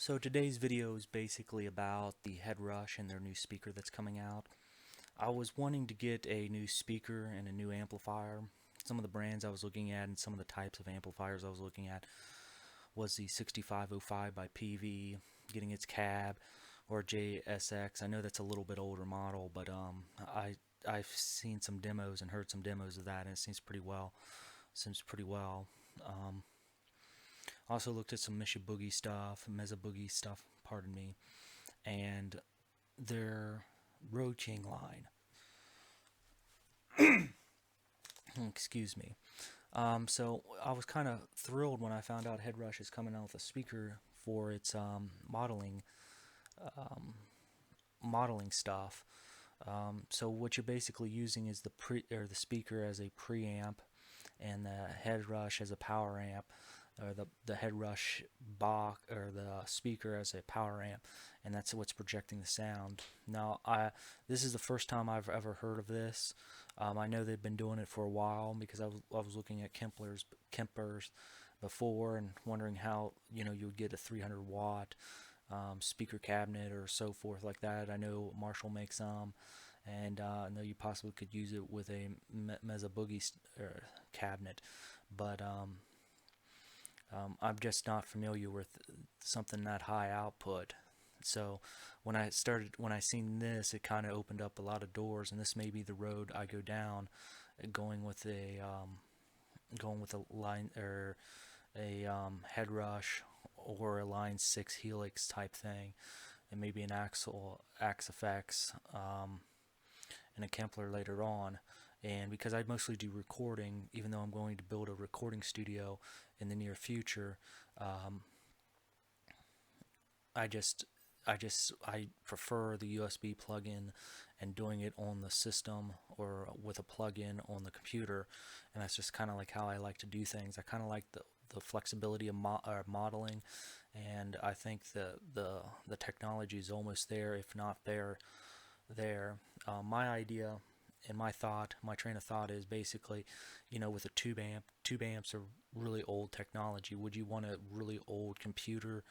So today's video is basically about the Headrush and their new speaker that's coming out. I was wanting to get a new speaker and a new amplifier. Some of the brands I was looking at and some of the types of amplifiers I was looking at was the 6505 by PV, getting its cab, or JSX. I know that's a little bit older model, but I've seen some demos and heard some demos of that, and it seems pretty well. Seems pretty well. Um, Also looked at some Misha Boogie stuff, Meza Boogie stuff, pardon me, and their roaching line. Excuse me. So I was kind of thrilled when I found out Headrush is coming out with a speaker for its um, modeling stuff. So what you're basically using is the speaker as a preamp and the Headrush as a power amp, or the Headrush box or the speaker as a power amp, and that's what's projecting the sound. Now, this is the first time I've ever heard of this. I know they've been doing it for a while because I was looking at Kemper's before and wondering how you would get a 300 watt speaker cabinet or so forth like that. I know Marshall makes some, and I know you possibly could use it with a Meza Boogie cabinet, but I'm just not familiar with something that high output. So when I seen this, it kind of opened up a lot of doors, and this may be the road I go down, going with a line or a Headrush or a Line 6 Helix type thing, and maybe an Axe FX, and a Kempler later on. And because I mostly do recording, even though I'm going to build a recording studio in the near future, um, I just I prefer the USB plug-in and doing it on the system or with a plug-in on the computer, and that's just kind of like how I like to do things. I kind of like the flexibility of modeling, and I think the technology is almost there, if not there. My idea and my train of thought is basically, with a tube amps are really old technology. Would you want a really old computer?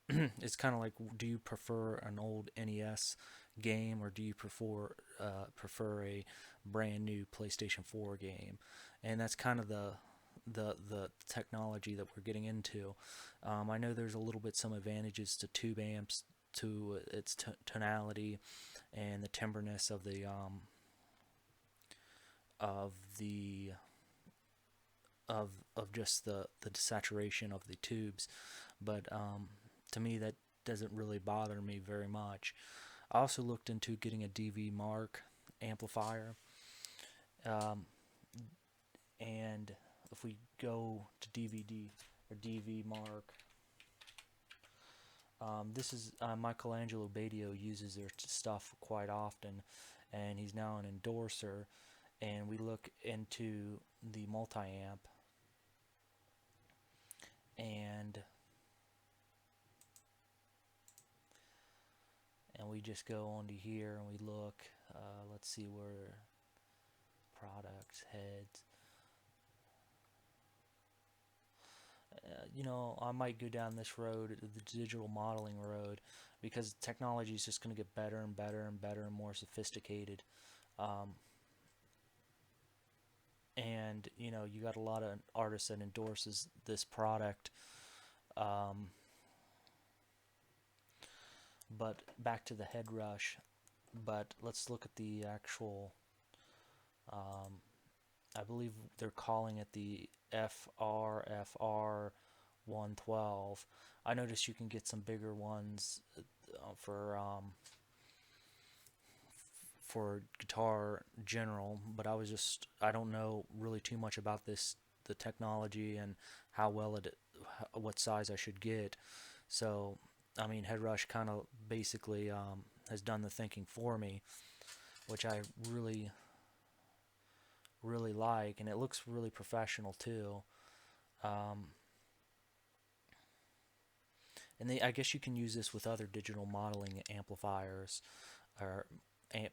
It's kind of like, do you prefer an old NES game, or do you prefer a brand new PlayStation 4 game? And that's kind of the technology that we're getting into. I know there's a little bit some advantages to tube amps, to its tonality and the timberness of of the of just the saturation of the tubes, but to me that doesn't really bother me very much. I also looked into getting a DV Mark amplifier, um, and if we go to DVD or DV Mark, this is Michelangelo Badio uses their stuff quite often, and he's now an endorser. And we look into the multi-amp, and we just go onto here and we look. Let's see where products heads. I might go down this road, the digital modeling road, because technology is just going to get better and better and better and more sophisticated. Um, and you got a lot of artists that endorses this product. Um, but back to the Headrush. But let's look at the actual. Um, I believe they're calling it the FR 112. I noticed you can get some bigger ones for guitar general, but I don't know really too much about the technology and what size I should get. So I mean, Headrush kind of basically has done the thinking for me, which I really like, and it looks really professional too. Um, I guess you can use this with other digital modeling amplifiers or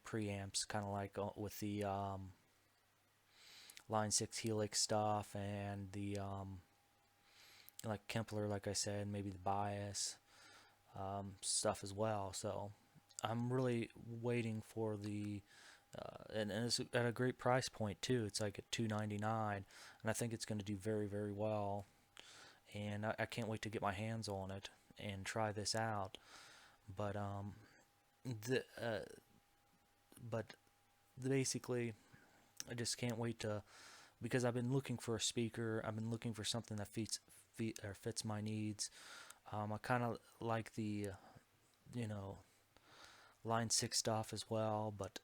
preamps, kind of like with the Line 6 Helix stuff and the like Kempler, like I said, maybe the bias stuff as well. So I'm really waiting for the and it's at a great price point too. It's like at $299, and I think it's going to do very, very well. And I can't wait to get my hands on it and try this out. But the but basically, I just can't wait to, because I've been looking for a speaker. I've been looking for something that fits my needs. I kind of like the you know Line 6 stuff as well, but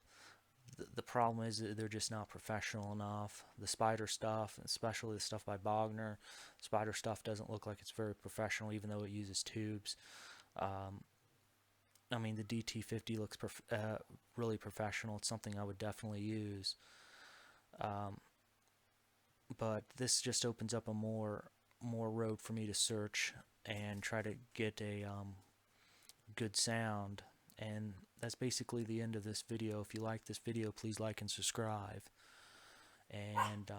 the problem is that they're just not professional enough. The Spider stuff, especially the stuff by Bogner, Spider stuff doesn't look like it's very professional, even though it uses tubes. Um, I mean, the DT50 looks really professional. It's something I would definitely use. Um, but this just opens up a more road for me to search and try to get a good sound. And that's basically the end of this video. If you like this video, please like and subscribe. And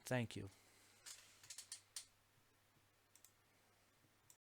thank you.